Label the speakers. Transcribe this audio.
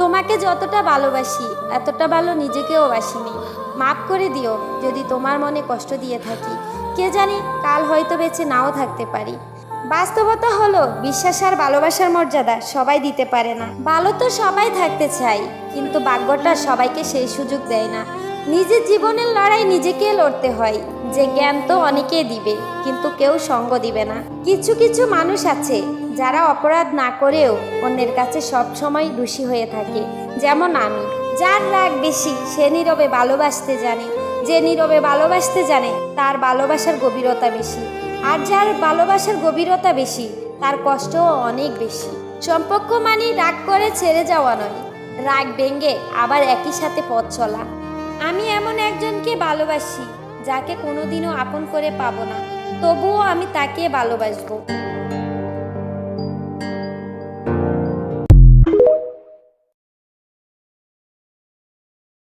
Speaker 1: তোমাকে যতটা ভালোবাসি এতটা ভালো নিজেকেও বাসিনি। মাফ করে দিও যদি তোমার মনে কষ্ট দিয়ে থাকি। কে জানি কাল হয়তো বেঁচে নাও থাকতে পারি। বাস্তবতা হলো বিশ্বাস আর ভালোবাসার মর্যাদা সবাই দিতে পারে না। ভালো তো সবাই থাকতে চাই, কিন্তু ভাগ্যটা সবাইকে সেই সুযোগ দেয় না। নিজের জীবনের লড়াই নিজেকে লড়তে হয়। যে জ্ঞান তো অনেকেই দিবে, কিন্তু কেউ সঙ্গ দিবে না। কিছু কিছু মানুষ আছে যারা অপরাধ না করেও অন্যের কাছে সব সময় দোষী হয়ে থাকে, যেমন আমি। যার রাগ বেশি সে নীরবে ভালোবাসতে জানে, যে নীরবে ভালোবাসতে জানে তার ভালোবাসার গভীরতা বেশি। আর যার ভালোবাসার গভীরতা বেশি তার কষ্টও অনেক বেশি। সম্পর্ক মানে রাগ করে ছেড়ে যাওয়া নয়, রাগ ভেঙে আবার একই সাথে পথ চলা। আমি এমন একজনকে ভালোবাসি যাকে কোনোদিনও আপন করে পাবো না, তবুও আমি তাকে ভালোবাসবো।